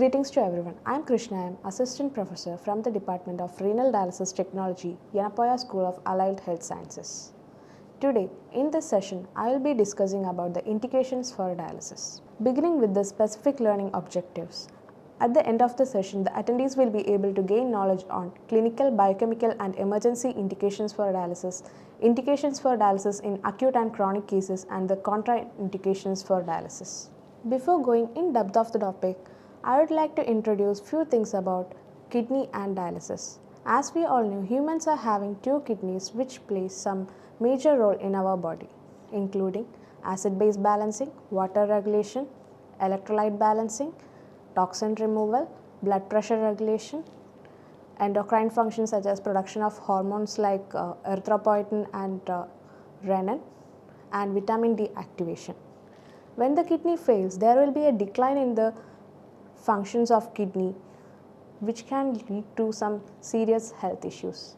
Greetings to everyone. I am Krishna M, Assistant Professor from the Department of Renal Dialysis Technology, Yenepoya School of Allied Health Sciences. Today, in this session, I will be discussing about the indications for dialysis. Beginning with the specific learning objectives. At the end of the session, the attendees will be able to gain knowledge on clinical, biochemical and emergency indications for dialysis, indications for dialysis in acute and chronic cases and the contraindications for dialysis. Before going in depth of the topic, I would like to introduce few things about kidney and dialysis. As we all know, humans are having two kidneys which play some major role in our body, including acid-base balancing, water regulation, electrolyte balancing, toxin removal, blood pressure regulation, endocrine functions such as production of hormones like erythropoietin and renin, and vitamin D activation. When the kidney fails, there will be a decline in the functions of kidney which can lead to some serious health issues.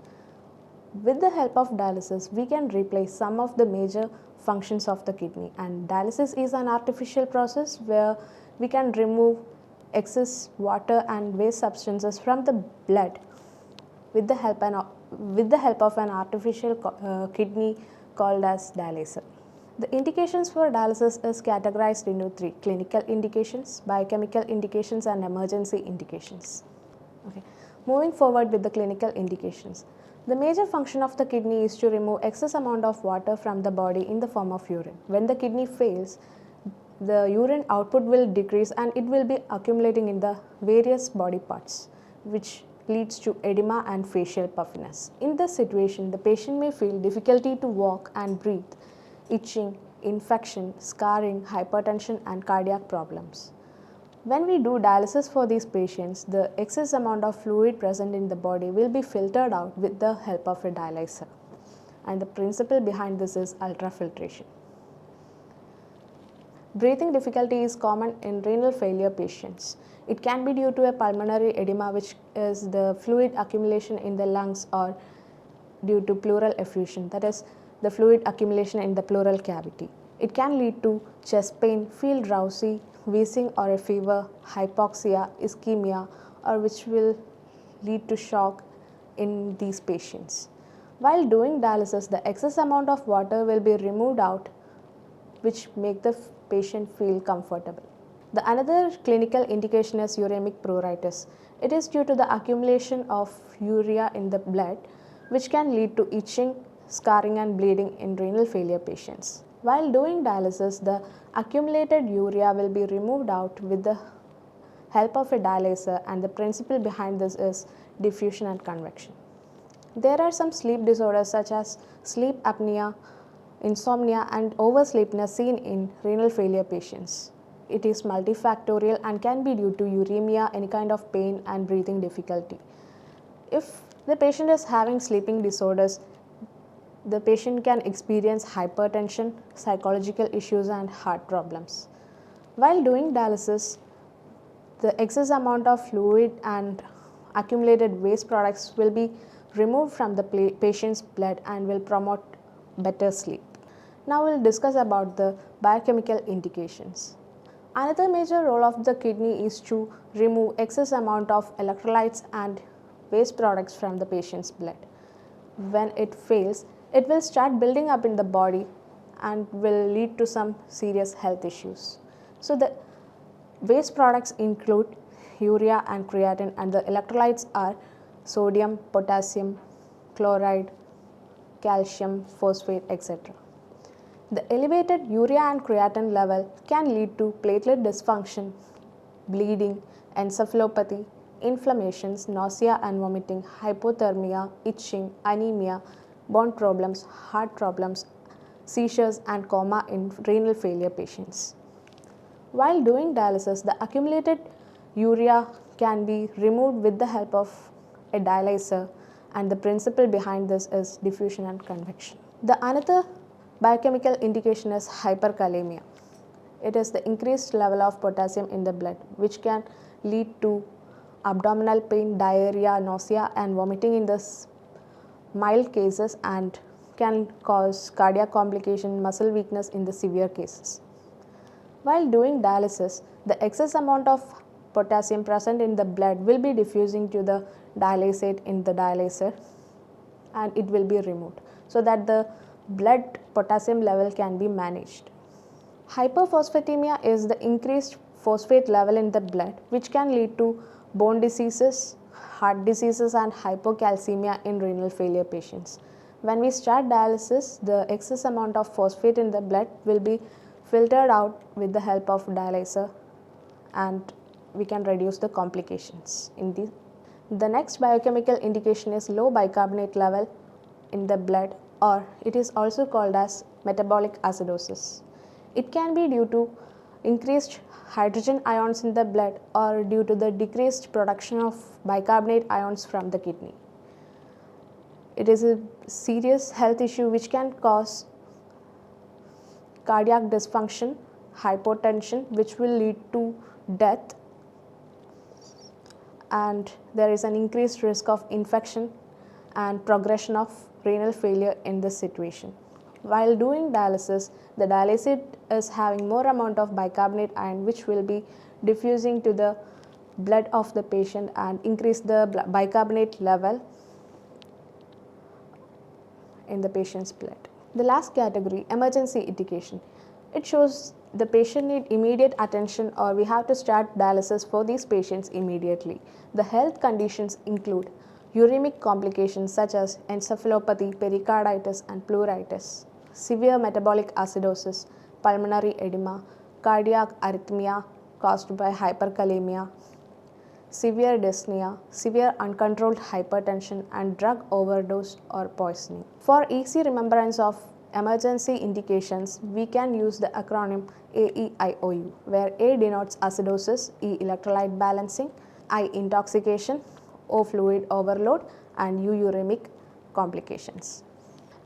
With the help of dialysis, we can replace some of the major functions of the kidney, and dialysis is an artificial process where we can remove excess water and waste substances from the blood with the help of an artificial kidney called as dialyzer. The indications for dialysis is categorized into three: clinical indications, biochemical indications and emergency indications. Okay. Moving forward with the clinical indications. The major function of the kidney is to remove excess amount of water from the body in the form of urine. When the kidney fails, the urine output will decrease and it will be accumulating in the various body parts, which leads to edema and facial puffiness. In this situation, the patient may feel difficulty to walk and breathe, itching, infection, scarring, hypertension and cardiac problems. When we do dialysis for these patients, the excess amount of fluid present in the body will be filtered out with the help of a dialyzer, and the principle behind this is ultrafiltration. Breathing difficulty is common in renal failure patients. It can be due to a pulmonary edema, which is the fluid accumulation in the lungs, or due to pleural effusion, that is the fluid accumulation in the pleural cavity. It can lead to chest pain, feel drowsy, wheezing or a fever, hypoxia, ischemia, or which will lead to shock in these patients. While doing dialysis, the excess amount of water will be removed out, which make the patient feel comfortable. The another clinical indication is uremic pruritus. It is due to the accumulation of urea in the blood, which can lead to itching, scarring and bleeding in renal failure patients. While doing dialysis, the accumulated urea will be removed out with the help of a dialyzer, and the principle behind this is diffusion and convection. There are some sleep disorders such as sleep apnea, insomnia and oversleepiness seen in renal failure patients. It is multifactorial and can be due to uremia, any kind of pain and breathing difficulty. If the patient is having sleeping disorders, the patient can experience hypertension, psychological issues and heart problems. While doing dialysis, the excess amount of fluid and accumulated waste products will be removed from the patient's blood and will promote better sleep. Now we will discuss about the biochemical indications. Another major role of the kidney is to remove excess amount of electrolytes and waste products from the patient's blood. When it fails, it will start building up in the body and will lead to some serious health issues. So the waste products include urea and creatinine, and the electrolytes are sodium, potassium, chloride, calcium, phosphate, etc. The elevated urea and creatinine level can lead to platelet dysfunction, bleeding, encephalopathy, inflammations, nausea and vomiting, hypothermia, itching, anemia, bone problems, heart problems, seizures and coma in renal failure patients. While doing dialysis, the accumulated urea can be removed with the help of a dialyzer, and the principle behind this is diffusion and convection. The another biochemical indication is hyperkalemia. It is the increased level of potassium in the blood, which can lead to abdominal pain, diarrhea, nausea and vomiting in the mild cases, and can cause cardiac complication, muscle weakness in the severe cases. While doing dialysis, the excess amount of potassium present in the blood will be diffusing to the dialysate in the dialyzer, and it will be removed so that the blood potassium level can be managed. Hyperphosphatemia is the increased phosphate level in the blood, which can lead to bone diseases, heart diseases, and hypocalcemia in renal failure patients. When we start dialysis, the excess amount of phosphate in the blood will be filtered out with the help of dialyzer, and we can reduce the complications in the. The next biochemical indication is low bicarbonate level in the blood, or it is also called as metabolic acidosis. It can be due to increased hydrogen ions in the blood or due to the decreased production of bicarbonate ions from the kidney. It is a serious health issue which can cause cardiac dysfunction, hypotension, which will lead to death, and there is an increased risk of infection and progression of renal failure in this situation. While doing dialysis, the dialysate is having more amount of bicarbonate ion, which will be diffusing to the blood of the patient and increase the bicarbonate level in the patient's blood. The last category, emergency indication. It shows the patient need immediate attention, or we have to start dialysis for these patients immediately. The health conditions include uremic complications such as encephalopathy, pericarditis, and pleuritis, severe metabolic acidosis, pulmonary edema, cardiac arrhythmia caused by hyperkalemia, severe dyspnea, severe uncontrolled hypertension, and drug overdose or poisoning. For easy remembrance of emergency indications, we can use the acronym AEIOU, where A denotes acidosis, E electrolyte balancing, I intoxication, O fluid overload, and U uremic complications.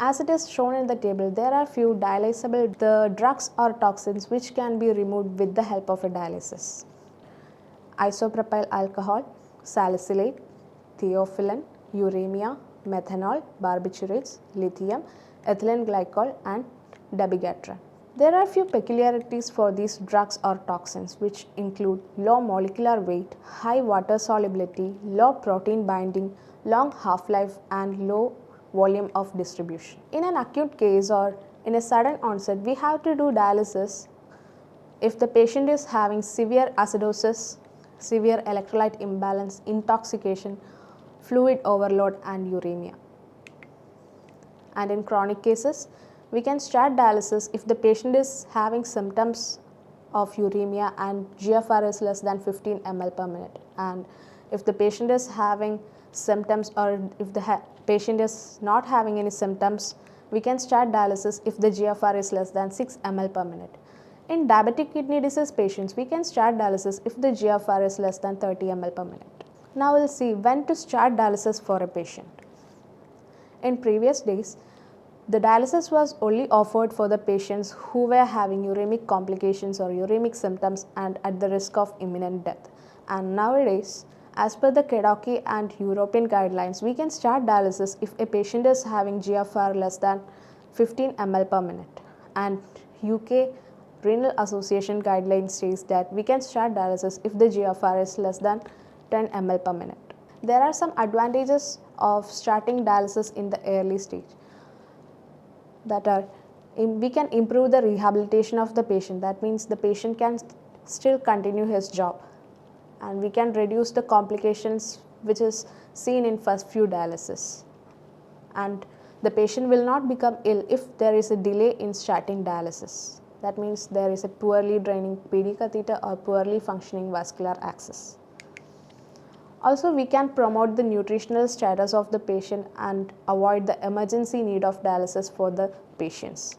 As it is shown in the table, there are few dialysable drugs or toxins which can be removed with the help of a dialysis. Isopropyl alcohol, salicylate, theophylline, uremia, methanol, barbiturates, lithium, ethylene glycol, and dabigatran. There are few peculiarities for these drugs or toxins, which include low molecular weight, high water solubility, low protein binding, long half-life, and low volume of distribution. In an acute case or in a sudden onset, we have to do dialysis if the patient is having severe acidosis, severe electrolyte imbalance, intoxication, fluid overload, and uremia. And in chronic cases, we can start dialysis if the patient is having symptoms of uremia and GFR is less than 15 ml per minute. And if the patient is having symptoms, or if the patient is not having any symptoms, we can start dialysis if the GFR is less than 6 ml per minute. In diabetic kidney disease patients, we can start dialysis if the GFR is less than 30 ml per minute. Now we'll see when to start dialysis for a patient. In previous days, the dialysis was only offered for the patients who were having uremic complications or uremic symptoms and at the risk of imminent death. And nowadays, as per the KEDOCI and European guidelines, we can start dialysis if a patient is having GFR less than 15 ml per minute. And UK Renal Association guidelines says that we can start dialysis if the GFR is less than 10 ml per minute. There are some advantages of starting dialysis in the early stage. That are, we can improve the rehabilitation of the patient. That means the patient can still continue his job, and we can reduce the complications which is seen in first few dialysis. And the patient will not become ill if there is a delay in starting dialysis. That means there is a poorly draining PD catheter or poorly functioning vascular access. Also, we can promote the nutritional status of the patient and avoid the emergency need of dialysis for the patients.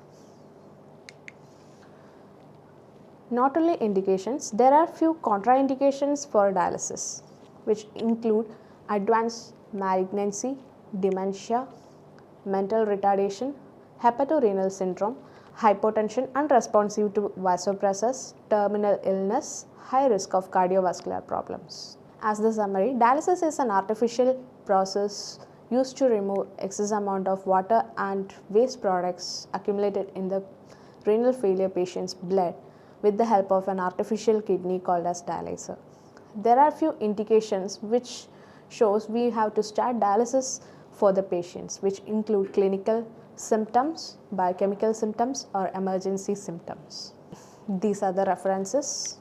Not only indications, there are few contraindications for dialysis, which include advanced malignancy, dementia, mental retardation, hepatorenal syndrome, hypotension unresponsive to vasopressors, terminal illness, high risk of cardiovascular problems. As the summary, dialysis is an artificial process used to remove excess amount of water and waste products accumulated in the renal failure patient's blood with the help of an artificial kidney called as dialyzer. There are few indications which shows we have to start dialysis for the patients, which include clinical symptoms, biochemical symptoms or emergency symptoms. These are the references.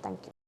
Thank you.